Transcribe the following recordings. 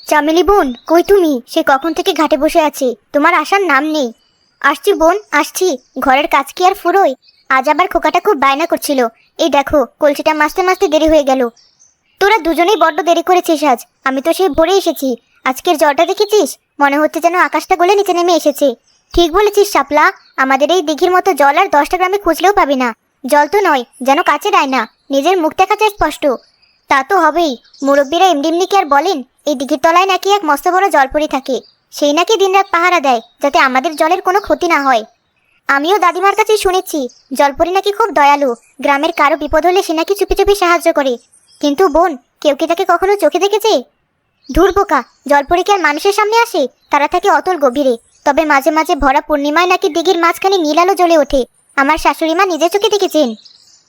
চামেলি বোন, কই তুমি? সে কখন থেকে ঘাটে বসে আছি, তোমার আসার নাম নেই। আসছি বোন, আসছি। ঘরের কাজ কি আর ফুরোয়? আজ আবার খোকাটা খুব বায়না করছিল। এই দেখো, কলসিটা মাজতে মাজতে দেরি হয়ে গেল। তোরা দুজনেই বড্ড দেরি করেছিস আজ। আমি তো সেই ভোরে এসেছি। আজকের জলটা দেখেছিস? মনে হচ্ছে যেন আকাশটা গলে নিচে নেমে এসেছে। ঠিক বলেছিস শাপলা, আমাদের এই দিঘির মতো জল আর 10টা গ্রামে খুঁজলেও পাবি না। জল তো নয়, যেন কাছে আয়না, নিজের মুখ দেখা যায় স্পষ্ট। তা তো হবেই। মুরব্বীরা এমনি এমনি কি আর বলেন? এই দিঘির তলায় নাকি এক মস্ত বড় জলপরি থাকে। সেই নাকি দিনরাত পাহারা দেয়, যাতে আমাদের জলের কোনো ক্ষতি না হয়। আমিও দাদিমার কাছে শুনেছি, জলপরি নাকি খুব দয়ালু। গ্রামের কারো বিপদ হলে সে নাকি চুপি চুপি সাহায্য করে। কিন্তু বোন, কেউ কি তাকে কখনো চোখে দেখেছে? ধুর বোকা, জলপরি কি আর মানুষের সামনে আসে? তারা থাকে অতল গভীরে। তবে মাঝে মাঝে ভরা পূর্ণিমায় নাকি দিঘির মাঝখানে নীল আলো জ্বলে ওঠে। আমার শাশুড়ি মা নিজে চোখে দেখেছেন।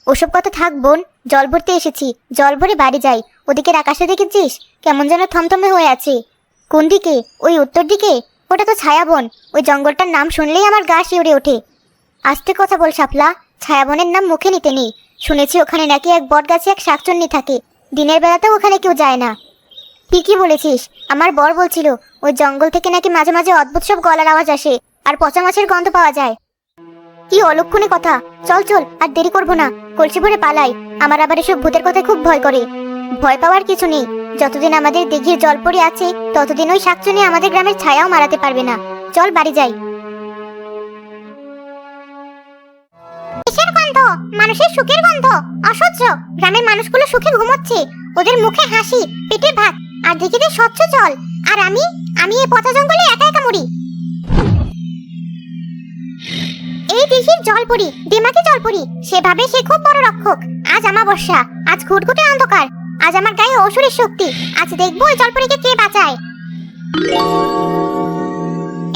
ওসব কথা থাক বোন, জল ভরতে এসেছি, জল ভরে বাড়ি যাই। ওদিকের আকাশে দেখেছিস? কেমন যেন থমথমে হয়ে আছে। কোন দিকে? ওই উত্তর দিকে। ওটা তো ছায়াবন। ওই জঙ্গলটার নাম শুনলেই আমার গা শিউরে ওঠে। আস্তে কথা বল শাপলা, ছায়াবনের নাম মুখে নিতে নেই। শুনেছি ওখানে নাকি এক বট গাছে এক শাকচুন্নি থাকে। দিনের বেলাতেও ওখানে কেউ যায় না। ঠিকই বলেছিস। আমার বর বলছিল, ওই জঙ্গল থেকে নাকি মাঝে মাঝে অদ্ভুত সব গলার আওয়াজ আসে, আর পচা মাছের গন্ধ পাওয়া যায়। কি অলক্ষণে কথা! চল চল, আর দেরি করবো না, কলসি ভরে পালাই। আমার আবার এসব ভূতের কথা খুব ভয় করে। ভয় পাওয়ার কিছু নেই। যতদিন আমাদের দিঘির জলপরি আছে, ততদিন ওই শাকচুনি আমাদের গ্রামের ছায়াও মারাতে পারবে না। চল বাড়ি যাই। কিসের গন্ধ? মানুষের সুখের গন্ধ। অসহ্য! গ্রামের মানুষগুলো সুখে ঘুমোচ্ছে। ওদের মুখে হাসি, পেটে ভাত, আর দিঘিতে স্বচ্ছ জল। আর আমি আমি এই পচা জঙ্গলে একা একা মরি। এই দিঘির জলপরি, দিমাকে জলপরি, সেভাবে সে খুব বড় রক্ষক। আজ আমাবস্যা, আজ ঘুটঘুটে অন্ধকার, আজ আমার গায়ে অসুরের শক্তি। আজ দেখবো ওই জলপরিকে কে বাঁচায়।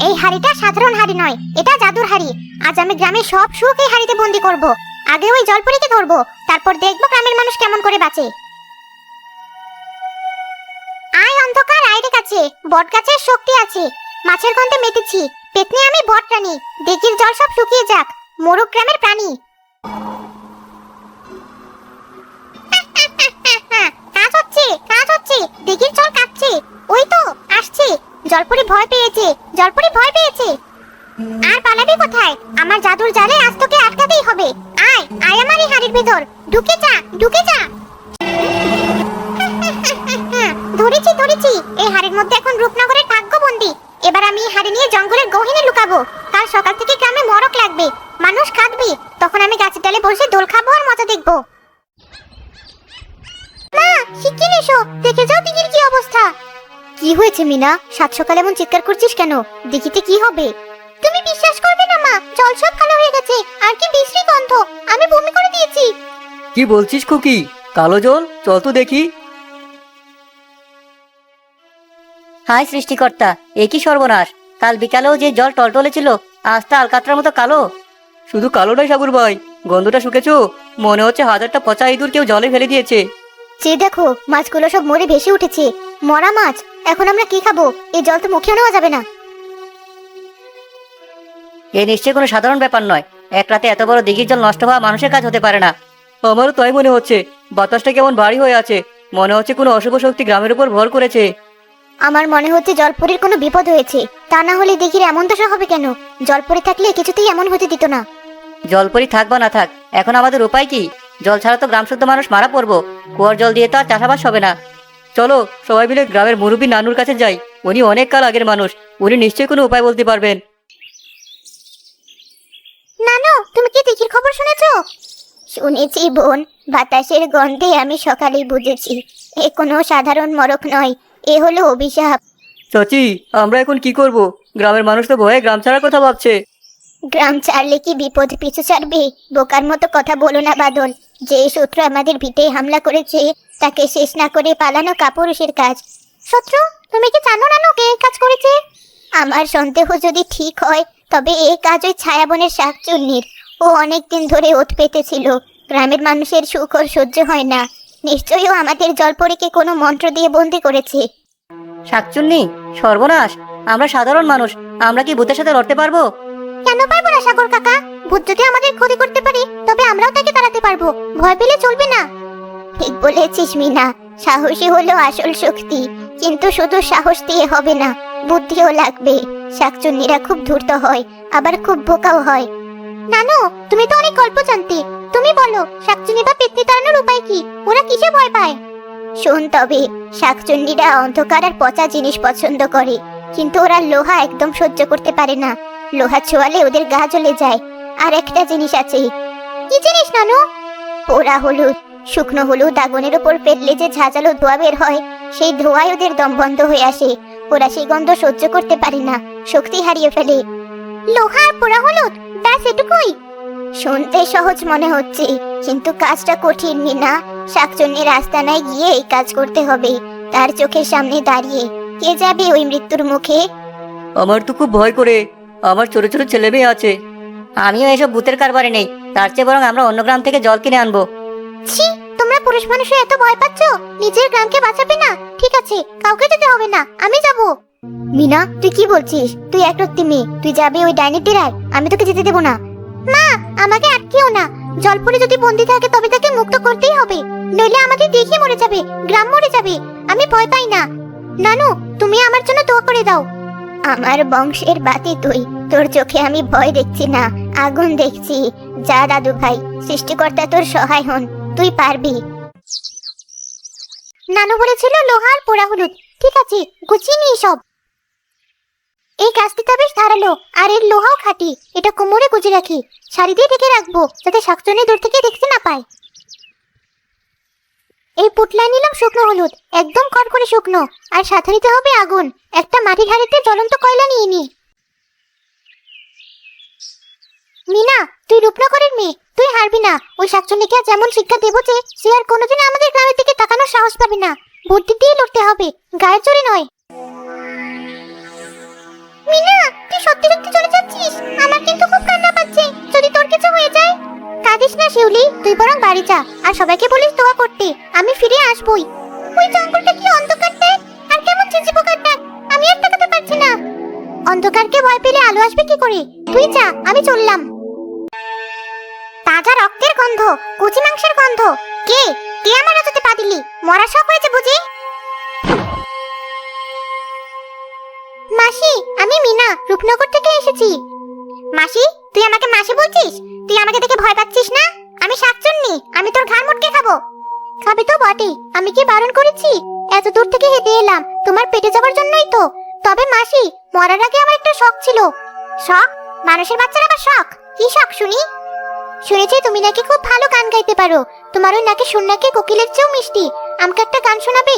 এই হাড়িটা সাধারণ হাড়ি নয়, এটা জাদুর হাড়ি। আজ আমি গ্রামের সব সুখ এই হাড়িতে বন্দি করব। আগে ওই জলপরিকে ধরবো, তারপর দেখবো গ্রামের মানুষ কেমন করে বাঁচে। আয় অন্ধকার, আয় রে কাছে। বট গাছের শক্তি আছে। মাছের গন্ধে মেতেছি। পেতনি আমি বট রানী। দিঘির জল সব শুকিয়ে যাক, মরুক গ্রামের প্রাণী। কাজ হচ্ছে, কাজ হচ্ছে। দিঘির জল কাঁপছে। ওই তো আসছে। জলপরি ভয় পেয়েছে, জলপরি ভয় পেয়েছে। আর পালাবি কোথায়? আমার জাদুর জালে আজ তোকে আটকাতেই হবে। আয় আয় আমার এই হাড়ির ভেতর, ঢুকে যা, ঢুকে যা। ধরেছি ধরেছি। এই হাড়ির মধ্যে এখন রূপনগরের ভাগ্যবন্দি। এবার আমি এই হাড়ি নিয়ে জঙ্গলের গহীনে লুকাবো। কাল সকাল থেকে গ্রামে মরক লাগবে, মানুষ কাঁদবে। তখন আমি গাছের ডালে বসে দোল খাবো আর মজা দেখবো। মা, শিগগির এসো, দেখে যাও দিঘির কি অবস্থা। কি হয়েছে মিনা? সাত সকালে এমন চিৎকার করছিস কেন? দিঘিতে কি হবে? তুমি বিশ্বাস করবে না মা, জল সব কালো হয়ে গেছে। আর কি বিশ্রী গন্ধ! আমি বমি করে দিয়েছি। কি বলছিস খুকি? কালো জল? চল তো দেখি। হায় সৃষ্টিকর্তা, এ কি সর্বনাশ! কাল বিকালেও যে জল টলটলে ছিল, আজ তা আলকাতরার মতো কালো। শুধু কালো নয় সাগর ভাই, গন্ধটা শুকেছো? মনে হচ্ছে হাজারটা পচা ইঁদুর কেউ জলে ফেলে দিয়েছে। যে দেখো, মাছগুলো সব মরে ভেসে উঠেছে। মরা মাছ! এখন আমরা কি খাবো? এই জল তো মুখেও নেওয়া যাবে না। এ নিশ্চয়ই কোনো সাধারণ ব্যাপার নয়। এক রাতে এত বড় দিঘির জল নষ্ট হওয়া মানুষের কাজ হতে পারে না। আমারও তাই মনে হচ্ছে। বাতাসটা কেমন ভারী হয়ে আছে, মনে হচ্ছে কোনো অশুভ শক্তি গ্রামের উপর ভর করেছে। আমার মনে হচ্ছে জলপরির কোনো বিপদ হয়েছে। তা না হলে দিঘির এমন দশা হবে কেন? জলপরি থাকলে কিছুতেই এমন হতে দিত না। জলপরি থাক বা না থাক, এখন আমাদের উপায় কি? জল ছাড়া তো গ্রাম শুদ্ধ মানুষ মারা পড়বো। কুয়ার জল দিয়ে তো আর চাষাবাস হবে না। চলো সবাই মিলে গ্রামের মুরব্বী নানুর কাছে যাই। উনি অনেক কাল আগের মানুষ, উনি নিশ্চয়ই কোনো উপায় বলতে পারবেন। নানু, তুমি কি দিঘির খবর শুনেছো? শুনেছি বোন, বাতাসের গন্ধে আমি সকালেই বুঝেছি এ কোনো সাধারণ মরক নয়, এ হলো অভিশাপ। চাচি, আমরা এখন কি করব? গ্রামের মানুষ তো ভয়ে গ্রাম ছাড়ার কথা ভাবছে। গ্রাম ছাড়লে কি বিপদ পিছু ছাড়বে? বোকার মতো কথা বলো না বাদল। যে শত্রু আমাদের ভিটে হামলা করেছে, তাকে শেষ না করে পালানো কাপুরুষের কাজ। শত্রু? তুমি কি জানো নানু কে এই কাজ করেছে? আমার সন্দেহ যদি ঠিক হয়, তবে এই কাজ ওই ছায়াবনের শাকচুন্নির। ও অনেকদিন ধরে ওত পেতেছিল। গ্রামের মানুষের সুখ ওর সহ্য হয় না। নিশ্চয়ই ও আমাদের জলপরীকে কোনো মন্ত্র দিয়ে বন্দি করেছে। শাকচুন্নি? সর্বনাশ! আমরা সাধারণ মানুষ, আমরা কি ভূতের সাথে লড়তে পারবো? কেন পারবো না সাগর কাকা? ভূত যদি আমাদের ক্ষতি করতে পারে, তবে আমরাও তাকে তাড়াতে পারবো। ভয় পেলে চলবে না। ঠিক বলেছিস মিনা। সাহসী হলো আসল শক্তি, কিন্তু শুধু সাহস দিয়ে হবে না, বুদ্ধিও লাগবে। শাকচুন্নিরা খুব ধূর্ত হয়, আবার খুব বোকাও হয়। নানু, তুমি তো অনেক গল্প জানতে, তুমি বলো শাকচুন্নি বা পেতনি তাড়ানোর উপায় কি? ওরা কিসে ভয় পায়? শোন তবে, শাকচুন্নিরা অন্ধকার আর পচা জিনিস পছন্দ করে, কিন্তু ওরা লোহা একদম সহ্য করতে পারে না। লোহা ছোঁয়ালে ওদের গা জ্বলে যায়। আর একটা জিনিস আছে। কি জিনিস নানু? পোড়া হলুদ। শুকনো হলুদ আগুনের উপর ফেললে যে ঝাঁঝালো ধোঁয়া বের হয়, সেই ধোঁয়ায় ওদের দম বন্ধ হয়ে আসে। ওরা সেই গন্ধ সহ্য করতে পারে না, শক্তি হারিয়ে ফেলে। লোহা আর পোড়া হলুদ, ব্যাস এটুকুই? শুনতে সহজ মনে হচ্ছে, কিন্তু কাজটা কঠিন মিনা। শাকচুন্নির আস্তানায় গিয়ে এই কাজ করতে হবে। তার চোখের সামনে দাঁড়িয়ে কে যাবে ওই মৃত্যুর মুখে? আমার তো খুব ভয় করে, আমার ছোট ছোট ছেলে মেয়ে আছে। আমিও এসব ভূতের কারবারে নেই, তার চেয়ে বরং আমরা অন্য গ্রাম থেকে জল কিনে আনবো। ছি, তোমরা পুরুষ মানুষে এত ভয় পাচ্ছ? নিজের গ্রামকে বাঁচাবে না? ঠিক আছে, কাউকে যেতে হবে না, আমি যাব। মিনা, তুই কি বলছিস? তুই একরত্তি মেয়ে, তুই যাবে ওই ডাইনির ডেরায়? আমি তোকে যেতে দেবো না। মা, আমাকে আটকেও না। জলপুরে যদি বন্দি থাকে তবে তাকে মুক্ত করতেই হবে, নইলে আমাদের দেখে মরে যাবে, গ্রাম মরে যাবে। আমি ভয় পাই না। নানু, তুমি আমার জন্য দোয়া করে দাও। আমার বংশের বাতি তুই, তোর চোখে আমি ভয় দেখছি না, আগুন দেখছি। যা দাদু ভাই, সৃষ্টিকর্তা তোর সহায় হন, তুই পারবি। নানু বলেছিল লোহার পোড়া হলুদ। ঠিক আছে, গুছিয়ে নিই সব। এই গাছটিটা বেশ ধারালো, আর এর লোহাও খাঁটি। এটা কোমরে গুজে রাখি, শাড়ি দিয়ে ঢেকে রাখবো, যাতে শাকচুন্নি দূর থেকে দেখতে না পায়। এই পুটলায় নিলাম শুকনো হলুদ, একদম কড়কড়ে শুকনো। আর সাথে নিতে হবে আগুন। একটা মাটির হাঁড়িতে জ্বলন্ত কয়লা নিয়ে নি। মিনা, তুই রূপনগরের মেয়ে, তুই হারবি না। ওই শাকচুন্নিকে যেমন শিক্ষা দেবো যে সে আর কোনোদিন আমাদের গ্রামের দিকে তাকানোর সাহস পাবে না। বুদ্ধি দিয়ে লড়তে হবে, গায়ের জোরে নয়। মিনা, তুই সত্যি সত্যি চলে যাচ্ছিস? আমার কিন্তু খুব কান্না পাচ্ছে। যদি তোর কিছু হয়ে যায়? কাঁদিস না শিউলি, তুই বরং বাড়ি যা, আর সবাইকে বলিস দোয়া করতে। আমি ফিরে আসবই। ওই জঙ্গলটা কি অন্ধকার দেখ, আর কেমন ঝিঝি পোকার ডাক, আমি আর তাকাতে পারছি না। অন্ধকারকে ভয় পেলে আলো আসবে কি করে? তুই যা, আমি চললাম। তাজা রক্তের গন্ধ, কচি মাংসের গন্ধ। কে কে আমার রাজতে পা দিলি? মরা শখ হয়েছে বুঝি? মাসি, আমি মিনা, রূপনগর থেকে এসেছি। মাসি, তুই আমাকে মাসি বলছিস? তুই আমাকে দেখে ভয় পাচ্ছিস না? আমি শাকচুন্নি, আমি তোর ঘাড় মুটকে খাবো। খাবি তো বটে, আমি কি বারণ করেছি? এত দূর থেকে হেঁটে এলাম তোমার পেটে যাওয়ার জন্যই তো। তবে মাসি, মরার আগে আমার একটা শখ ছিল। শখ? মানুষের বাচ্চার আবার শখ? কি শখ শুনি? শুনেছি তুমি নাকি খুব ভালো গান গাইতে পারো। তোমার ওই নাকি শুননাকে কোকিলের চেয়েও মিষ্টি। আমাকে একটা গান শোনাবে?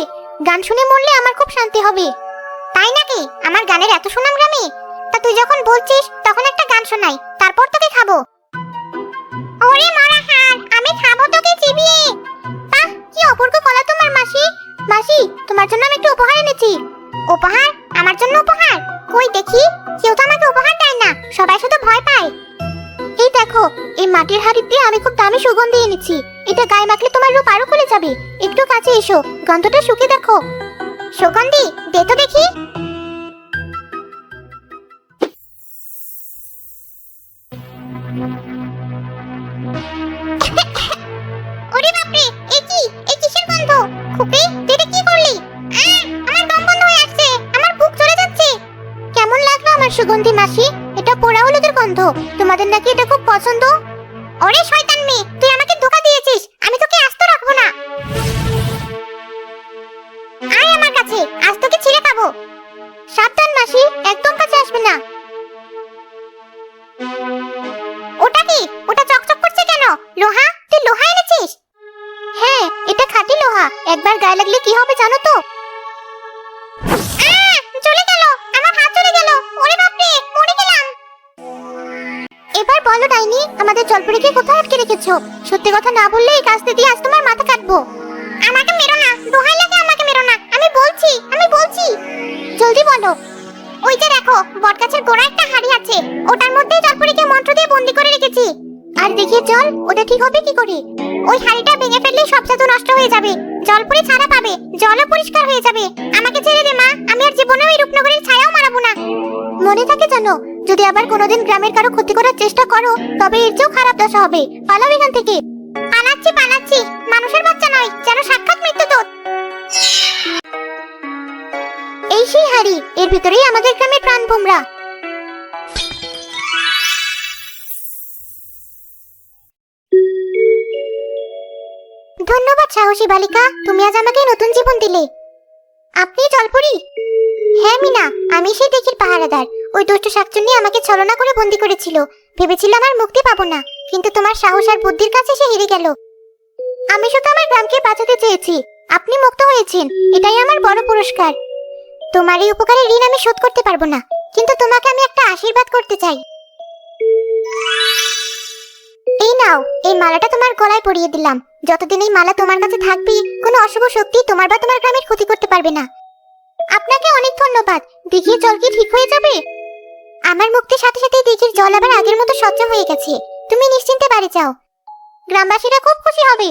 গান শুনে মরলে আমার খুব শান্তি হবে। তাই নাকি? আমার গানের এত সুনাম গ্রামে? তা তুই যখন বলছিস তখন একটা গান শোনাই, তারপর তোকে খাবো। ওরে মরা হাড়, আমি খাবো তোকে চিবিয়ে। বাহ, কি অপূর্ব গলা তোমার মাসি। মাসি, তোমার জন্য আমি একটা উপহার এনেছি। উপহার? আমার জন্য উপহার? কই দেখি, কেউ তো আমাকে উপহার দেয় না, সবাই শুধু ভয় পায়। এই দেখো, এই মাটির হাড়িতে আমি খুব দামি সুগন্ধি এনেছি। এটা গায়ে মাখলে তোমার রূপ আরো খুলে যাবে। একটু কাছে এসো, গন্ধটা শুকে দেখো। সুগন্ধি দে তো দেখি। ওরে বাপরে, এ কি? এ কিসের গন্ধ? খুপি, তুই এটা কি করলি? আমার দম বন্ধ হয়ে আসছে, আমার বুক চলে যাচ্ছে। কেমন লাগলো আমার সুগন্ধি মাসি? এটা পোড়া হলুদের গন্ধ। তোমাদের নাকি এটা খুব পছন্দ? ওরে শয়তান মেয়ে, তুই আমাকে ধোঁকা দিয়েছিস। আমি তোকে আস্ত রাখবো না। আয় আমার কাছে, আজ তোকে ছিঁড়ে খাবো। সাবধান মাসি, একদম কাছে আসবে না। ওটা কি? ওটা চকচক করছে কেন? লোহা? তুই লোহা এনেছিস? হ্যাঁ, এটা খাঁটি লোহা। একবার গায়ে লাগলে কি হবে জানো তো? চলে গেল, আমার হাত চলে গেল। ওরে বাপরে, মরে গেলাম। এবার বলো ডাইনি, আমাদের জলপুরিকে কোথায় আটকে রেখেছো? সত্যি কথা না বললে এই কাস্তে দিয়ে আজ তোমার মাথা কাটবো। আমাকে মেরো না, দোহাই লাগে, আমাকে মেরো না। আমি বলছি, আমি বলছি। জলদি বলো। ওই যে দেখো, বটগাছের গোড়ায় একটা হাড়ি আছে, ওটার মধ্যে জলপুরিকে মন্ত্র দিয়ে বন্দি করে রেখেছি। আর দেখি জল, ওটা ঠিক হবে কি করে? ওই হাড়িটা ভেঙে ফেললে সব জাদু নষ্ট হয়ে যাবে, জলপুরি ছাড়া পাবে, জলও পরিষ্কার হয়ে যাবে। আমাকে ছেড়ে দে মা, আমি আর জীবনেও এই রূপনগরের ছায়াও মারাবো না। মনে থাকে জানো, যদি আবার কোনোদিন গ্রামের কারো ক্ষতি করার চেষ্টা করো তবে এর চেয়েও খারাপ দশা হবে। পালাও এখান থেকে। পালাচ্ছি পালাচ্ছি, মানুষের বাচ্চা নয়, যেন সাক্ষাৎ মৃত্যুদূত। এই সেই হাড়ি, এর ভিতরেই আমাদের গ্রামের প্রাণ ভোমরা। ধন্যবাদ সাহসী বালিকা, তুমি আজ আমাকে নতুন জীবন দিলে। আপনি জলপরি? হ্যাঁ মিনা, আমি সেই দিঘির পাহারাদার। ওই দুষ্ট শাকচুন্নি আমাকে ছলনা করে বন্দি করেছিল, ভেবেছিলাম আর মুক্তি পাবো না, কিন্তু তোমার সাহস আর বুদ্ধির কাছে সে হেরে গেল। আমি শুধু আমার গ্রামকে বাঁচাতে চেয়েছি, আপনি মুক্ত হয়েছেন, এটাই আমার বড় পুরস্কার। তোমার এই উপকারের ঋণ আমি শোধ করতে পারবো না, কিন্তু তোমাকে আমি একটা আশীর্বাদ করতে চাই। এই নাও, এই মালাটা তোমার গলায় পরিয়ে দিলাম। যতদিন এই মালা তোমার কাছে থাকবে, কোনো অশুভ শক্তি তোমার বা তোমার গ্রামের ক্ষতি করতে পারবে না। আপনাকে অনেক ধন্যবাদ। দিঘির জল কি ঠিক হয়ে যাবে? আমার মুক্তির সাথে সাথে দিঘির জল আবার আগের মতো স্বচ্ছ হয়ে গেছে। তুমি নিশ্চিন্তে বাড়ি যাও, গ্রামবাসীরা খুব খুশি হবে।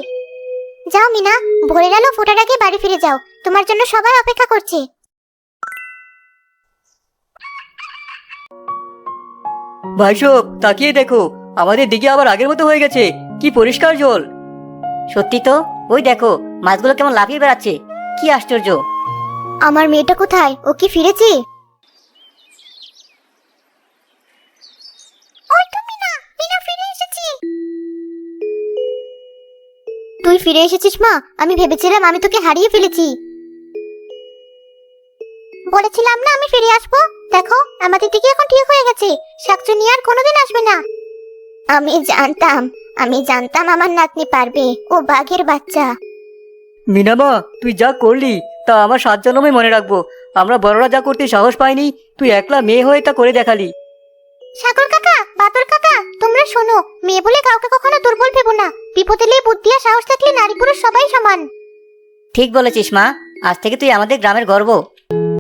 যাও মিনা, ভোরের আলো ফোটার আগে বাড়ি ফিরে যাও, তোমার জন্য সবাই অপেক্ষা করছে। ভাইসব, তাকিয়ে দেখো, আমাদের দিকে আবার আগের মতো হয়ে গেছে। কি পরিষ্কার জল! সত্যি তো, ওই দেখো মাছগুলো কেমন লাফিয়ে বেড়াচ্ছে, কি আশ্চর্য। আমার মেয়েটা কোথায়? ও কি ফিরেছে? ওই তো মিনা, মিনা ফিরে এসেছি। তুই ফিরে এসেছিস মা? আমি ভেবেছিলাম আমি তোকে হারিয়ে ফেলেছি। বলেছিলাম না আমি ফিরে আসবো। দেখো, আমাদের দিকে এখন ঠিক হয়ে গেছে, শাকচুন্নি আর কোনোদিন আসবে না। আমি জানতাম আমার নাতনি পারবে, ও বাঘের বাচ্চা। মিনামা, তুই যা করলি তা আমার 7 জন্মে মনে রাখবো। আমরা বড়রা যা করতে সাহস পাইনি, তুই একলা মেয়ে হয়ে তা করে দেখালি। সাগর কাকা, বাদর কাকা, তোমরা শোনো, মেয়ে বলে কাউকে কখনো দুর্বল ভেবো না। বিপদ এলে বুদ্ধি আর সাহস থাকলে নারী পুরুষ সবাই সমান। ঠিক বলেছিস মা, আজ থেকে তুই আমাদের গ্রামের গর্ব।